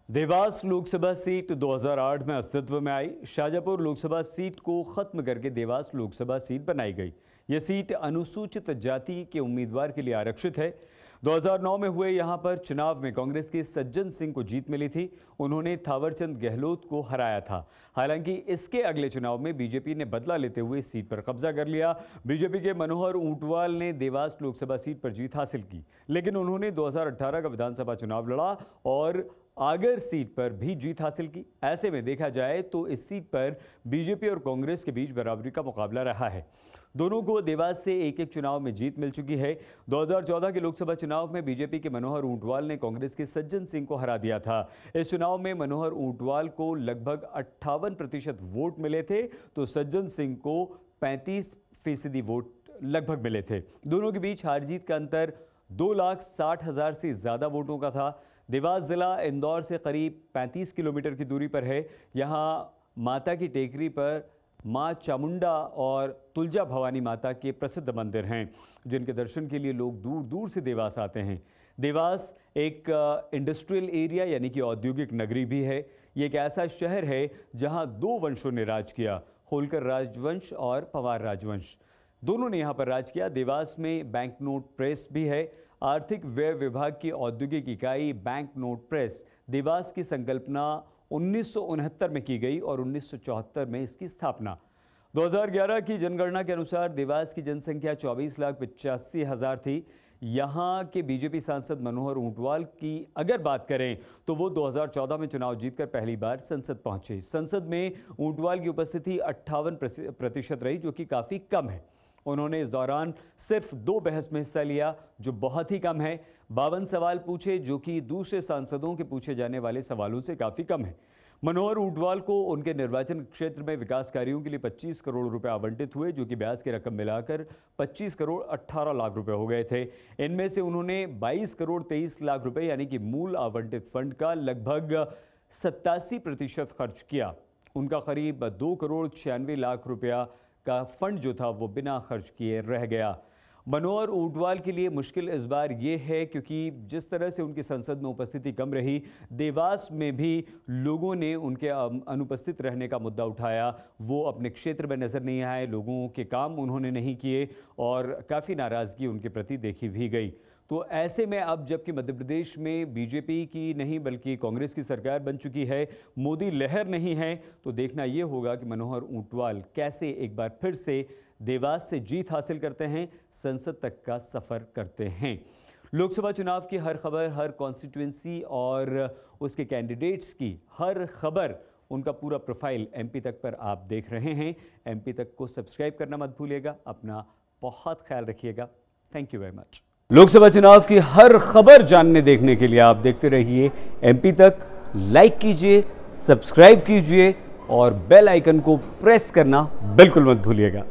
Dewas Lok Sabha seat 2008 में अस्तित्व में आई। शाजापुर लोकसभा सीट को खत्म करके देवास लोकसभा सीट बनाई गई। यह सीट अनुसूचित जाति के उम्मीदवार के लिए आरक्षित है। 2009 में हुए यहां पर चुनाव में कांग्रेस के सज्जन सिंह को जीत मिली थी। उन्होंने थावरचंद गहलोत को हराया था। हालांकि इसके अगले चुनाव में बीजेपी ने बदला लेते हुए इस सीट पर कब्जा कर लिया। बीजेपी के मनोहर ऊंटवाल ने देवास लोकसभा सीट पर जीत हासिल की, लेकिन उन्होंने 2018 का विधानसभा चुनाव लड़ा और आगर सीट पर भी जीत हासिल की। ऐसे में देखा जाए तो इस सीट पर बीजेपी और कांग्रेस के बीच बराबरी का मुकाबला रहा है। दोनों को देवास से एक एक चुनाव में जीत मिल चुकी है। 2014 के लोकसभा चुनाव में बीजेपी के मनोहर ऊंटवाल ने कांग्रेस के सज्जन सिंह को हरा दिया था। इस चुनाव में मनोहर ऊंटवाल को लगभग 58% वोट मिले थे, तो सज्जन सिंह को 35% वोट लगभग मिले थे। दोनों के बीच हार जीत का अंतर 2,60,000 से ज्यादा वोटों का था। देवास जिला इंदौर से करीब 35 किलोमीटर की दूरी पर है। यहाँ माता की टेकरी पर माँ चामुंडा और तुलजा भवानी माता के प्रसिद्ध मंदिर हैं, जिनके दर्शन के लिए लोग दूर दूर से देवास आते हैं। देवास एक इंडस्ट्रियल एरिया यानी कि औद्योगिक नगरी भी है। ये एक ऐसा शहर है जहाँ दो वंशों ने राज किया, होलकर राजवंश और पवार राजवंश। दोनों ने यहाँ पर राज किया। देवास में बैंक नोट प्रेस भी है। आर्थिक व्यय विभाग की औद्योगिक इकाई बैंक नोट प्रेस देवास की संकल्पना 1969 में की गई और 1974 में इसकी स्थापना। 2011 की जनगणना के अनुसार देवास की जनसंख्या 24,85,000 थी। यहाँ के बीजेपी सांसद मनोहर ऊंटवाल की अगर बात करें तो वो 2014 में चुनाव जीतकर पहली बार संसद पहुंचे। संसद में ऊंटवाल की उपस्थिति 58% रही, जो कि काफ़ी कम है। उन्होंने इस दौरान सिर्फ 2 बहस में हिस्सा लिया, जो बहुत ही कम है। 52 सवाल पूछे, जो कि दूसरे सांसदों के पूछे जाने वाले सवालों से काफ़ी कम है। मनोहर ऊंटवाल को उनके निर्वाचन क्षेत्र में विकास कार्यों के लिए 25 करोड़ रुपए आवंटित हुए, जो कि ब्याज की रकम मिलाकर 25 करोड़ 18 लाख रुपए हो गए थे। इनमें से उन्होंने 22 करोड़ 23 लाख रुपए यानी कि मूल आवंटित फंड का लगभग 87% खर्च किया। उनका करीब 2 करोड़ 96 लाख रुपया का फंड जो था वो बिना खर्च किए रह गया। मनोहर ऊंटवाल के लिए मुश्किल इस बार ये है क्योंकि जिस तरह से उनकी संसद में उपस्थिति कम रही, देवास में भी लोगों ने उनके अनुपस्थित रहने का मुद्दा उठाया। वो अपने क्षेत्र में नज़र नहीं आए, लोगों के काम उन्होंने नहीं किए और काफ़ी नाराज़गी उनके प्रति देखी भी गई। तो ऐसे में अब जबकि मध्य प्रदेश में बीजेपी की नहीं बल्कि कांग्रेस की सरकार बन चुकी है, मोदी लहर नहीं है, तो देखना ये होगा कि मनोहर ऊंटवाल कैसे एक बार फिर से देवास से जीत हासिल करते हैं, संसद तक का सफ़र करते हैं। लोकसभा चुनाव की हर खबर, हर कॉन्स्टिट्यूंसी और उसके कैंडिडेट्स की हर खबर, उनका पूरा प्रोफाइल एमपी तक पर आप देख रहे हैं। एमपी तक को सब्सक्राइब करना मत भूलिएगा। अपना बहुत ख्याल रखिएगा। Thank you very much. Lok Sabha चुनाव की हर खबर जानने देखने के लिए आप देखते रहिए एमपी तक। लाइक कीजिए, सब्सक्राइब कीजिए और बेल आइकन को प्रेस करना बिल्कुल मत भूलिएगा।